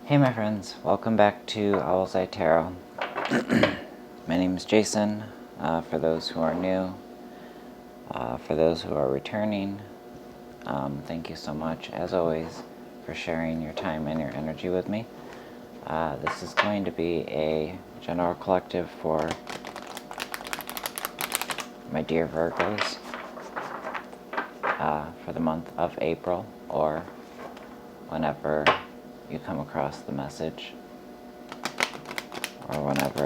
Hey my friends, welcome back to Owlets Tarot. My name is Jason, for those who are new, for those who are returning, thank you so much, as always, for sharing your time and your energy with me. This is going to be a general collective for my dear Virgos for the month of April, or whenever you come across the message, or whenever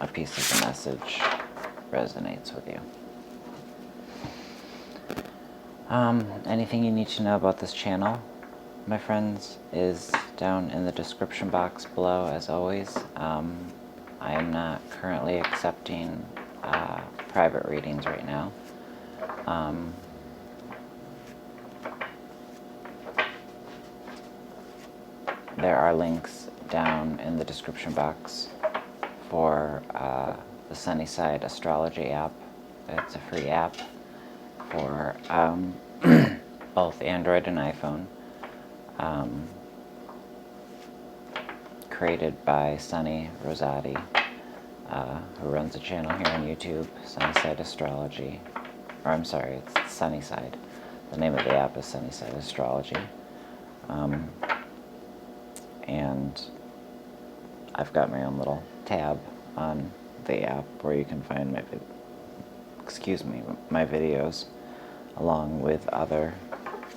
a piece of the message resonates with you. Anything you need to know about this channel, my friends, is down in the description box below, as always. I am not currently accepting private readings right now. There are links down in the description box for the Sunnysiders astrology app. It's a free app for both Android and iPhone, created by Sunny Rosati, who runs a channel here on YouTube, Sunnysiders Astrology. Or I'm sorry, it's Sunnyside. The name of the app is Sunnysiders Astrology. And I've got my own little tab on the app where you can find my videos, along with other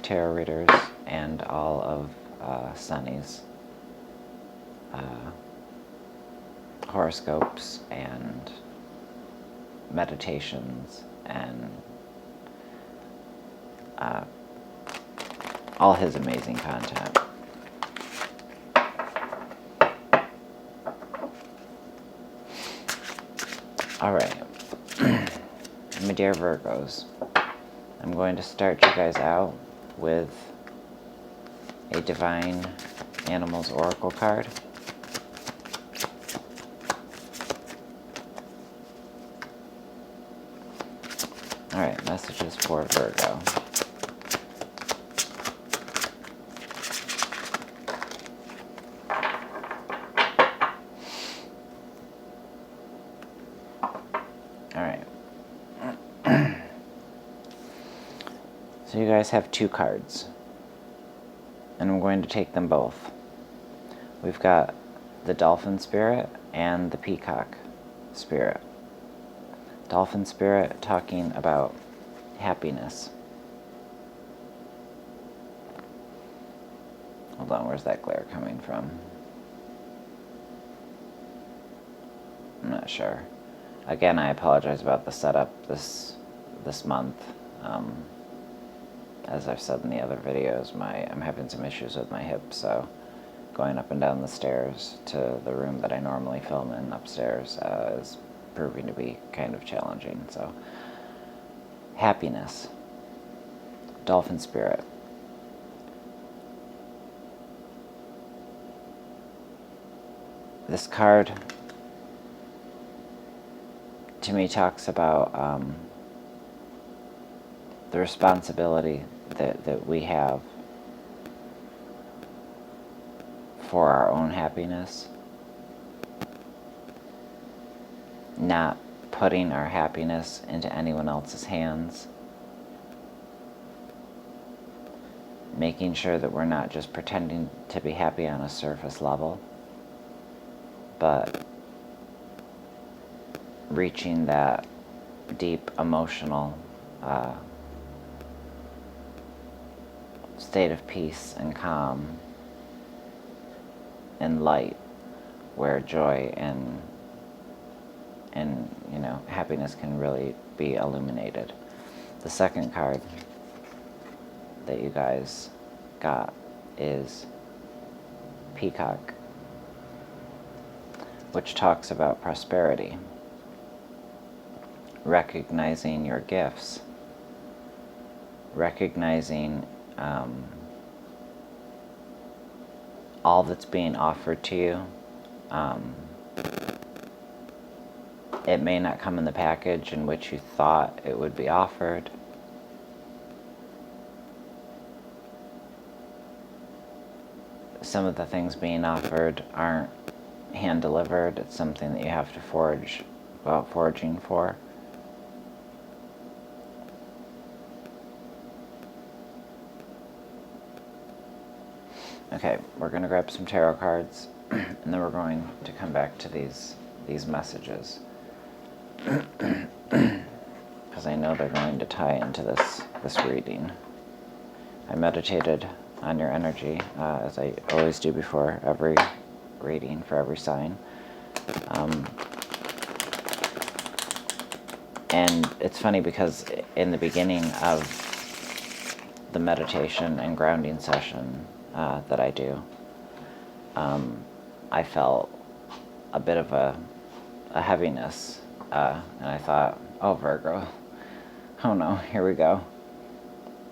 tarot readers and all of Sunny's horoscopes and meditations and all his amazing content. Alright, my dear Virgos, I'm going to start you guys out with a Divine Animals Oracle card. Alright, messages for Virgo. Alright. So you guys have two cards, and I'm going to take them both. We've got the Dolphin Spirit and the Peacock Spirit. Dolphin Spirit talking about happiness. Hold on, where's that glare coming from? I'm not sure. Again, I apologize about the setup this month. As I've said in the other videos, I'm having some issues with my hip, so going up and down the stairs to the room that I normally film in upstairs is proving to be kind of challenging. So, happiness. Dolphin Spirit. This card, to me, talks about the responsibility that we have for our own happiness, not putting our happiness into anyone else's hands, making sure that we're not just pretending to be happy on a surface level, but reaching that deep emotional state of peace and calm and light, where joy and happiness can really be illuminated. The second card that you guys got is Peacock, which talks about prosperity, recognizing your gifts, recognizing all that's being offered to you. It may not come in the package in which you thought it would be offered. some of the things being offered aren't hand-delivered. It's something that you have to go out foraging for. Okay, we're going to grab some tarot cards, and then we're going to come back to these messages. Because I know they're going to tie into this reading. I meditated on your energy, as I always do before every reading for every sign. And it's funny because in the beginning of the meditation and grounding session that I do, I felt a bit of a heaviness, and I thought, oh, Virgo, oh no, here we go.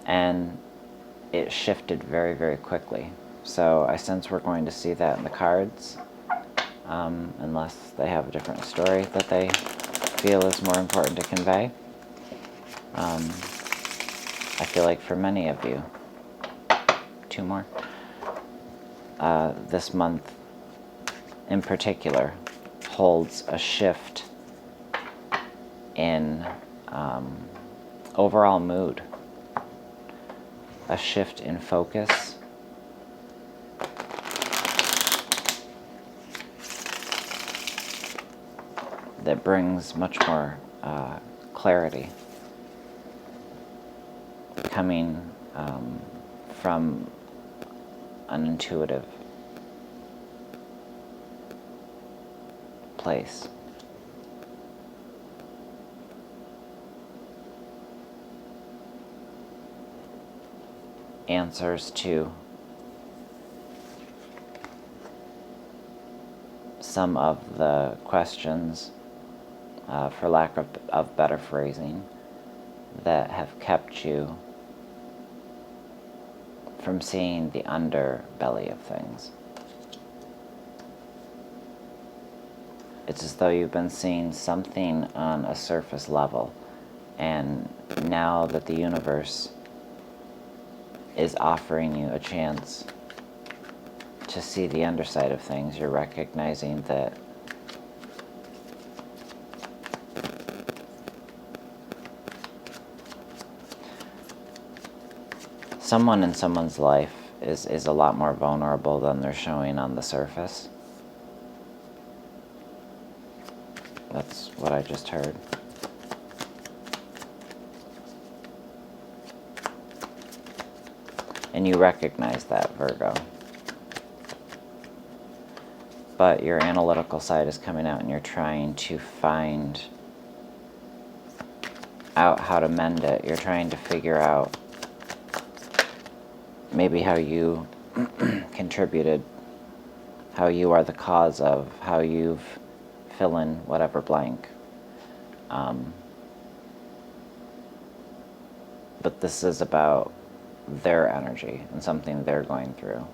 And it shifted very, very quickly. So I sense we're going to see that in the cards, unless they have a different story that they feel is more important to convey. I feel like for many of you, two more, this month in particular holds a shift in overall mood, a shift in focus, that brings much more clarity, coming from an intuitive place. Answers to some of the questions, for lack of better phrasing, that have kept you from seeing the underbelly of things. It's as though you've been seeing something on a surface level, and now that the universe is offering you a chance to see the underside of things, you're recognizing that someone in someone's life is a lot more vulnerable than they're showing on the surface. That's what I just heard. And you recognize that, Virgo. But your analytical side is coming out and you're trying to find out how to mend it. You're trying to figure out maybe how you contributed, how you are the cause of, how you've fill in whatever blank. But this is about their energy and something they're going through.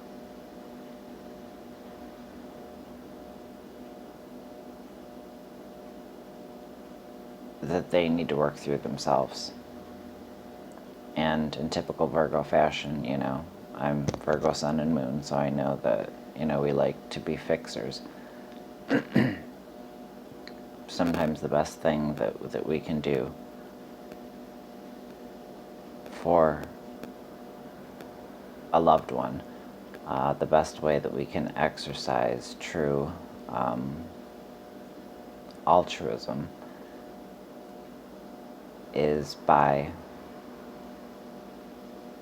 That they need to work through themselves. And in typical Virgo fashion, you know, I'm Virgo Sun and Moon, so I know that, you know, we like to be fixers. Sometimes the best thing that we can do for a loved one, the best way that we can exercise true altruism is by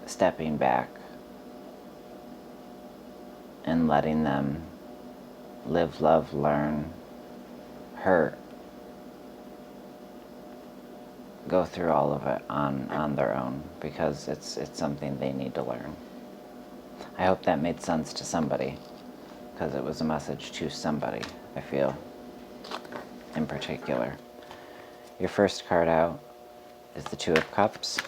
stepping back and letting them live, love, learn, hurt, go through all of it on their own, because it's something they need to learn. I hope that made sense to somebody, because it was a message to somebody, I feel, in particular. Your first card out is the Two of Cups.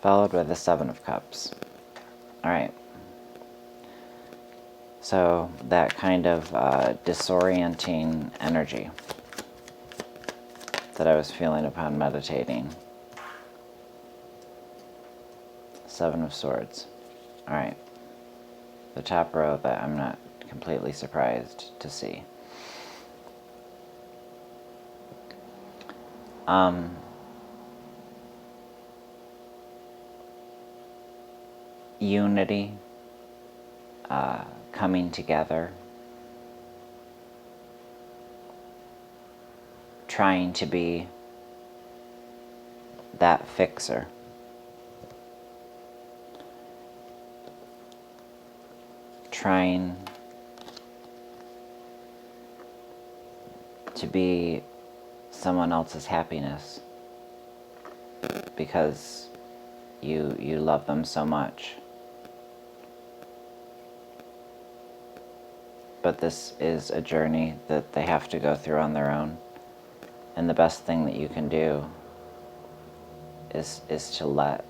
Followed by the Seven of Cups. Alright. So that kind of disorienting energy that I was feeling upon meditating Seven of Swords. Alright. The top row that I'm not completely surprised to see. Unity, coming together, trying to be that fixer. Trying to be someone else's happiness because you love them so much. But this is a journey that they have to go through on their own. And the best thing that you can do is to let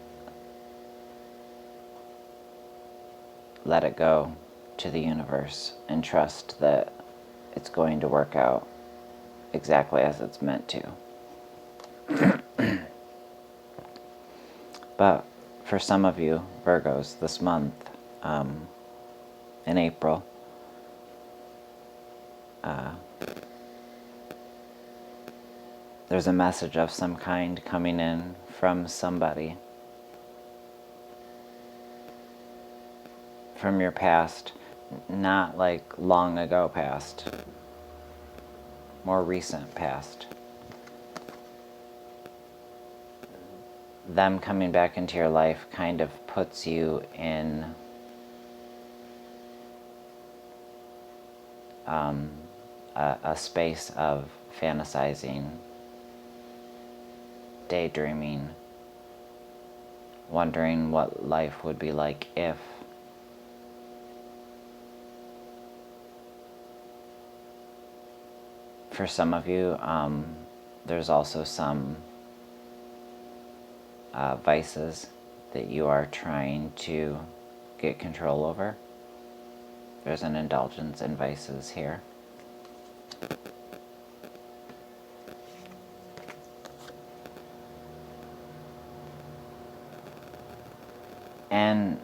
it go to the universe and trust that it's going to work out exactly as it's meant to. But for some of you, Virgos, this month, in April, there's a message of some kind coming in from somebody from your past, not like long ago past, more recent past. Them coming back into your life kind of puts you in a space of fantasizing, daydreaming, wondering what life would be like if. For some of you, there's also some vices that you are trying to get control over. There's an indulgence in vices here. And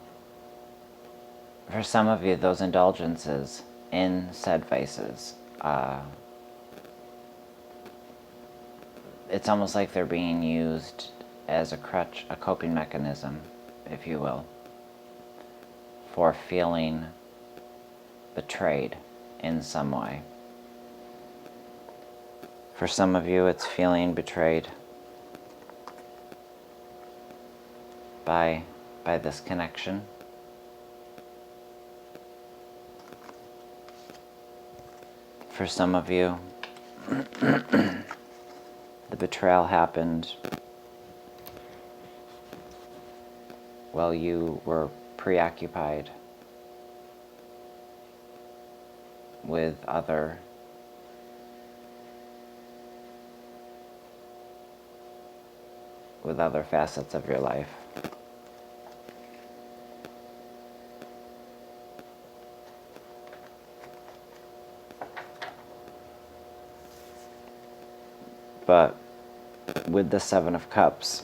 for some of you, those indulgences in said vices, it's almost like they're being used as a crutch, a coping mechanism, if you will, for feeling betrayed in some way. For some of you, it's feeling betrayed by this connection. For some of you, the betrayal happened while you were preoccupied with other facets of your life. But with the Seven of Cups,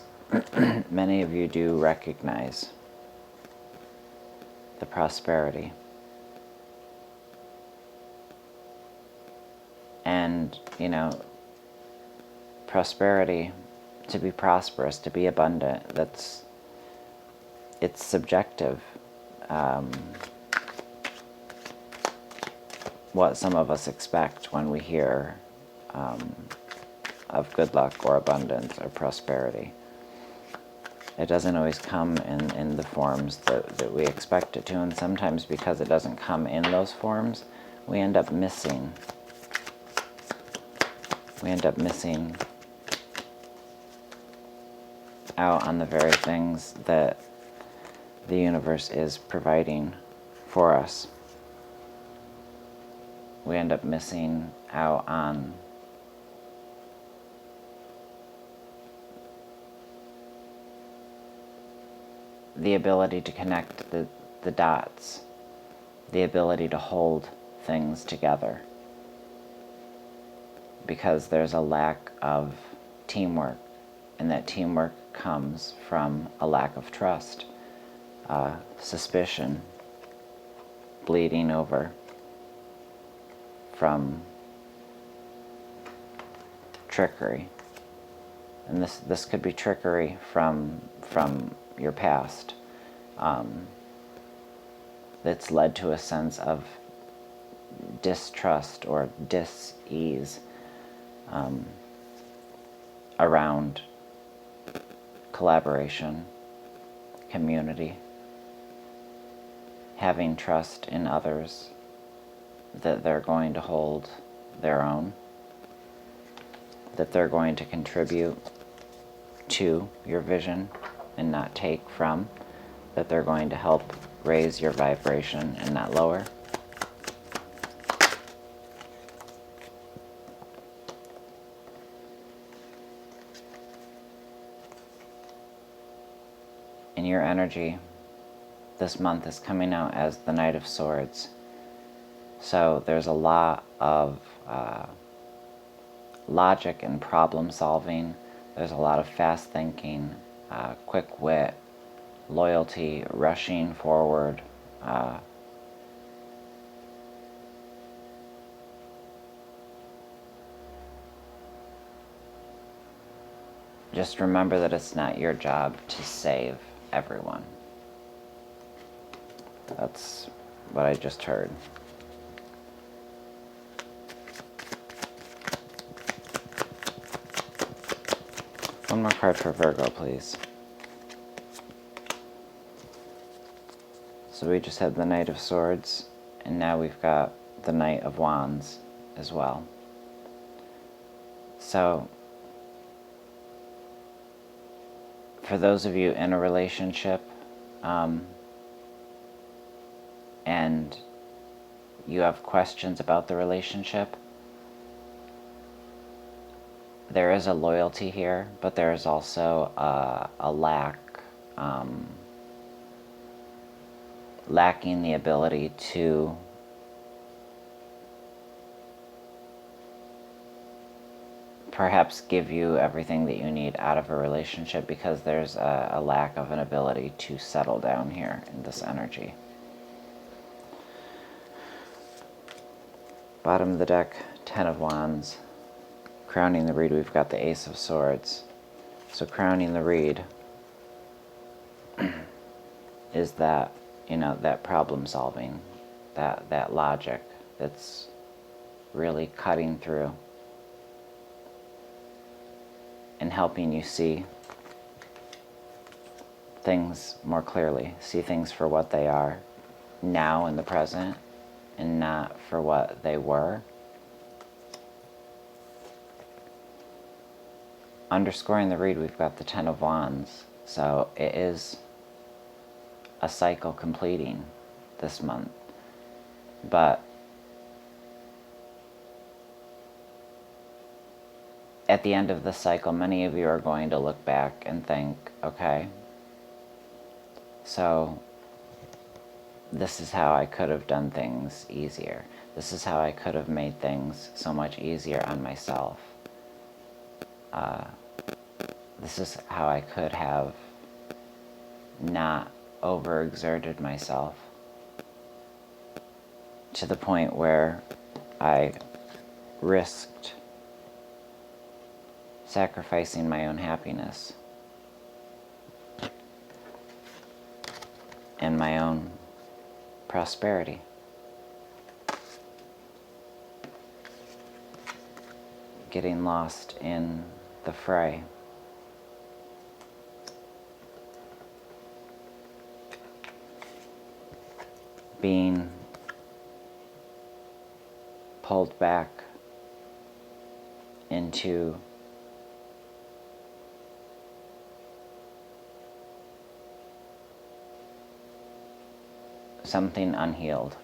many of you do recognize the prosperity. And, prosperity, to be prosperous, to be abundant, it's subjective. What some of us expect when we hear of good luck or abundance or prosperity. It doesn't always come in the forms that we expect it to, and sometimes because it doesn't come in those forms, we end up missing. We end up missing out on the very things that the universe is providing for us. We end up missing out on the ability to connect the dots, the ability to hold things together, because there's a lack of teamwork, and that teamwork comes from a lack of trust, suspicion bleeding over from trickery. And this could be trickery from your past that's led to a sense of distrust or dis-ease around collaboration, community, having trust in others that they're going to hold their own, that they're going to contribute to your vision and not take from, that they're going to help raise your vibration and not lower. And your energy this month is coming out as the Knight of Swords. So there's a lot of logic and problem solving. There's a lot of fast thinking, quick wit, loyalty, rushing forward. Just remember that it's not your job to save everyone. That's what I just heard. One more card for Virgo, please. So we just had the Knight of Swords, and now we've got the Knight of Wands as well. So, for those of you in a relationship, and you have questions about the relationship, there is a loyalty here, but there is also a lacking the ability to perhaps give you everything that you need out of a relationship, because there's a lack of an ability to settle down here in this energy. Bottom of the deck, Ten of Wands. Crowning the reed, we've got the Ace of Swords. So crowning the reed is that, that problem solving, that logic that's really cutting through and helping you see things more clearly, see things for what they are now in the present and not for what they were. Underscoring the reed, we've got the Ten of Wands. So it is a cycle completing this month. But at the end of the cycle, many of you are going to look back and think, okay, so this is how I could have done things easier. This is how I could have made things so much easier on myself. This is how I could have not overexerted myself to the point where I risked sacrificing my own happiness and my own prosperity. Getting lost in the fray. Being pulled back into something unhealed.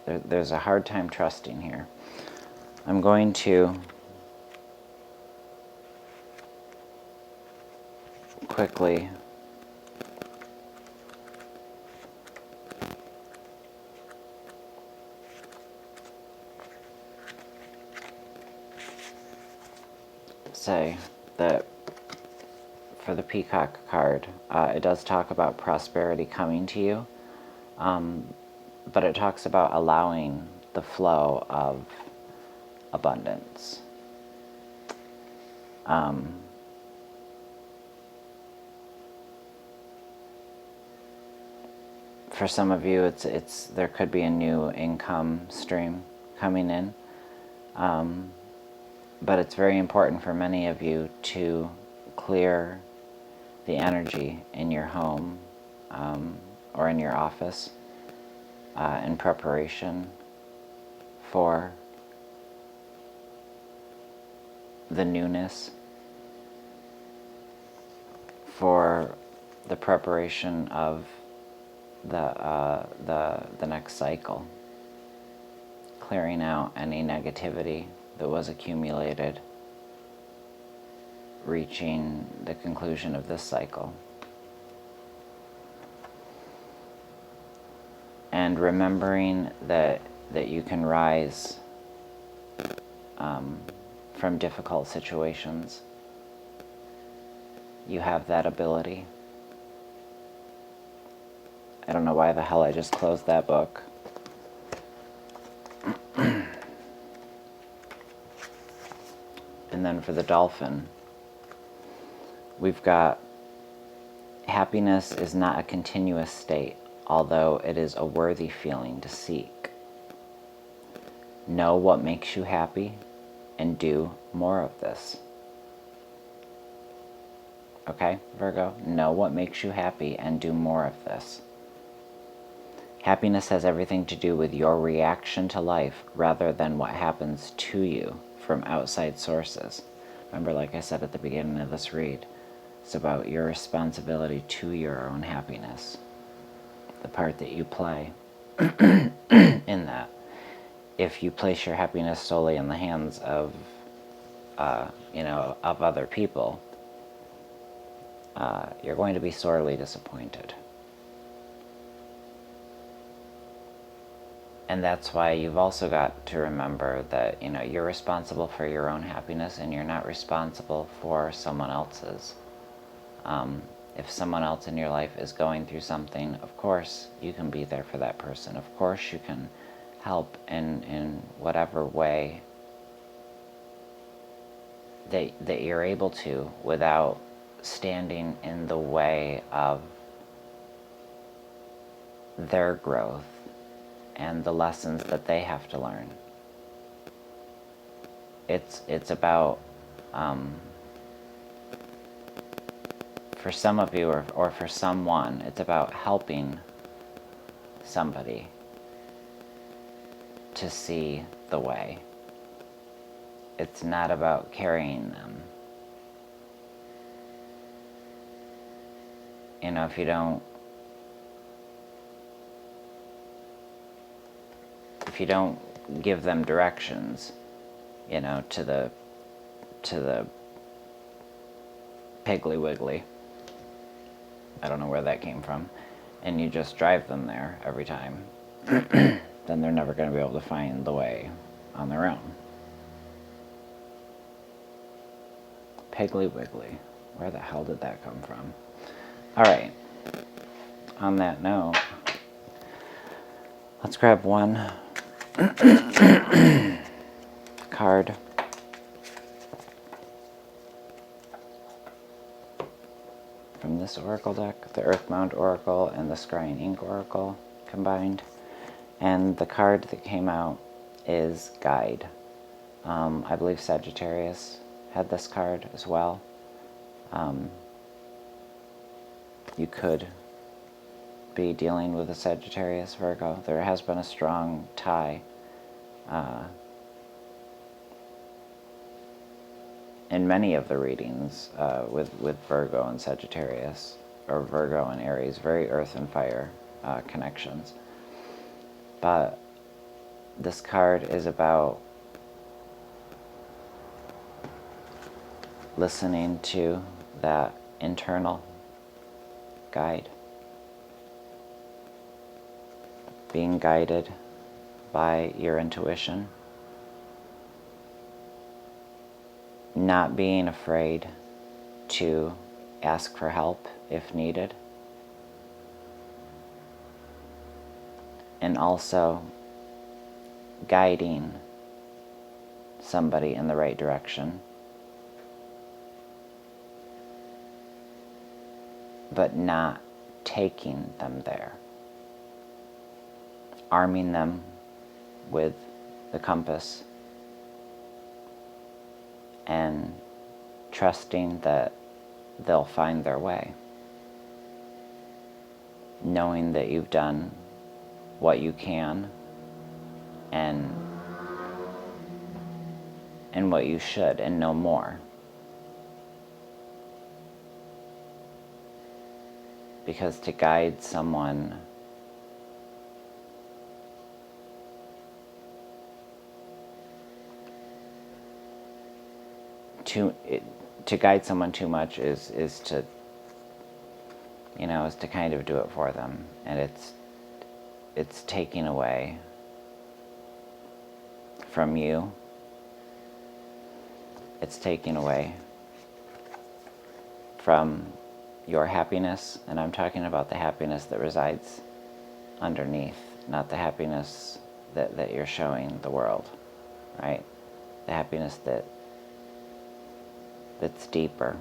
There's a hard time trusting here. I'm going to quickly say that for the Peacock card, it does talk about prosperity coming to you, but it talks about allowing the flow of abundance. For some of you, there could be a new income stream coming in, but it's very important for many of you to clear the energy in your home or in your office in preparation for the newness, for the preparation of the next cycle, clearing out any negativity that was accumulated, reaching the conclusion of this cycle. And remembering that you can rise from difficult situations. You have that ability. I don't know why the hell I just closed that book. And then for the dolphin, we've got happiness is not a continuous state, although it is a worthy feeling to seek. Know what makes you happy and do more of this. Okay, Virgo? Know what makes you happy and do more of this. Happiness has everything to do with your reaction to life rather than what happens to you from outside sources. Remember, like I said at the beginning of this read, it's about your responsibility to your own happiness, the part that you play in that. If you place your happiness solely in the hands of, of other people, you're going to be sorely disappointed. And that's why you've also got to remember that, you're responsible for your own happiness and you're not responsible for someone else's. If someone else in your life is going through something, of course you can be there for that person. Of course you can help in whatever way that you're able to without standing in the way of their growth and the lessons that they have to learn. It's about, for some of you or for someone, it's about helping somebody to see the way. It's not about carrying them. If you don't give them directions, to the Piggly Wiggly, I don't know where that came from, and you just drive them there every time, then they're never going to be able to find the way on their own. Piggly Wiggly, where the hell did that come from? Alright, on that note, let's grab one card from this oracle deck, the Earthbound Oracle and the Scrying Ink Oracle combined. And the card that came out is Guide. I believe Sagittarius had this card as well. You could be dealing with a Sagittarius, Virgo. There has been a strong tie in many of the readings with Virgo and Sagittarius, or Virgo and Aries, very earth and fire connections. But this card is about listening to that internal guide, being guided by your intuition, not being afraid to ask for help if needed. And also guiding somebody in the right direction, but not taking them there. Arming them with the compass and trusting that they'll find their way. Knowing that you've done what you can and what you should, and no more. Because to guide someone to guide someone too much is to, is to kind of do it for them, and it's taking away from you. It's taking away from your happiness, and I'm talking about the happiness that resides underneath, not the happiness that you're showing the world, right? The happiness that's deeper,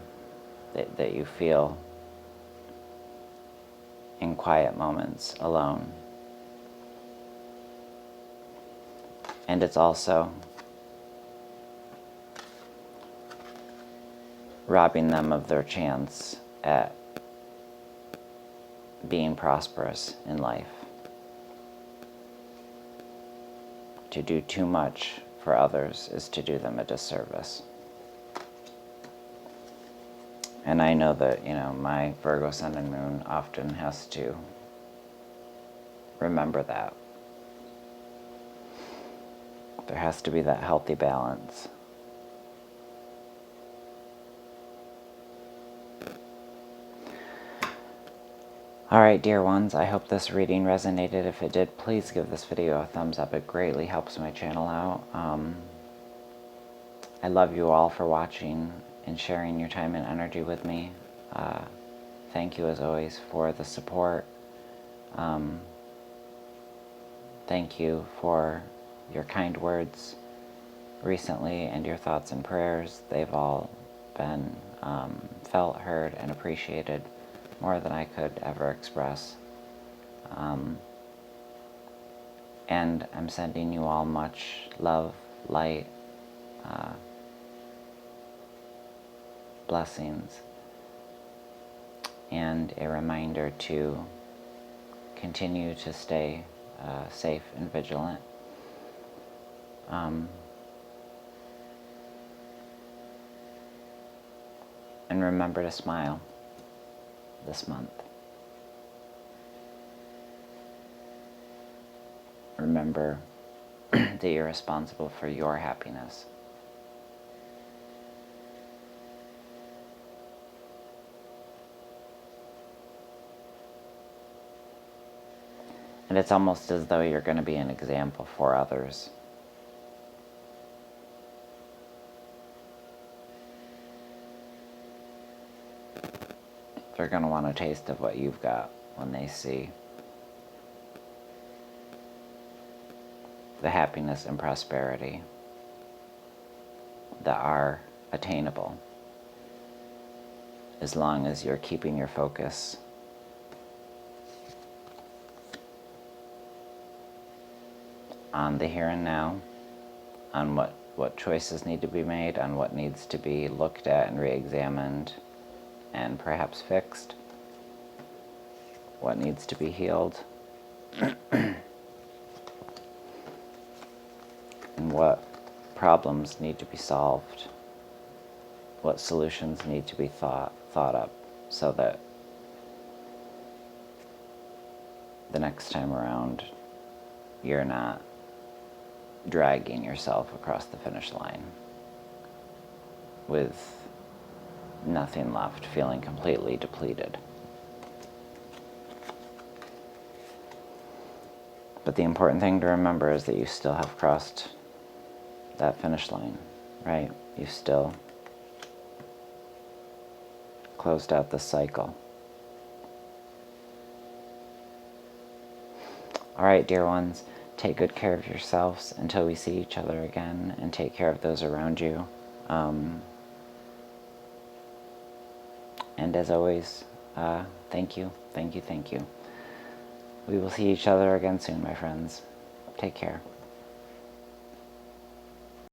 that you feel in quiet moments alone. And it's also robbing them of their chance at being prosperous in life. To do too much for others is to do them a disservice. And I know that, my Virgo Sun and Moon often has to remember that. There has to be that healthy balance. Alright, dear ones, I hope this reading resonated. If it did, please give this video a thumbs up. It greatly helps my channel out. I love you all for watching and sharing your time and energy with me. Thank you, as always, for the support. Thank you for your kind words recently and your thoughts and prayers. They've all been felt, heard, and appreciated more than I could ever express. And I'm sending you all much love, light, blessings, and a reminder to continue to stay safe and vigilant. And remember to smile this month. Remember that you're responsible for your happiness. And it's almost as though you're going to be an example for others. They're going to want a taste of what you've got when they see the happiness and prosperity that are attainable as long as you're keeping your focus on the here and now, on what choices need to be made, on what needs to be looked at and re-examined and perhaps fixed, what needs to be healed, and what problems need to be solved, what solutions need to be thought up, so that the next time around you're not dragging yourself across the finish line with nothing left, feeling completely depleted. But the important thing to remember is that you still have crossed that finish line, right? You still closed out the cycle. All right, dear ones, take good care of yourselves until we see each other again, and take care of those around you. And as always, thank you, thank you, thank you. We will see each other again soon, my friends. Take care.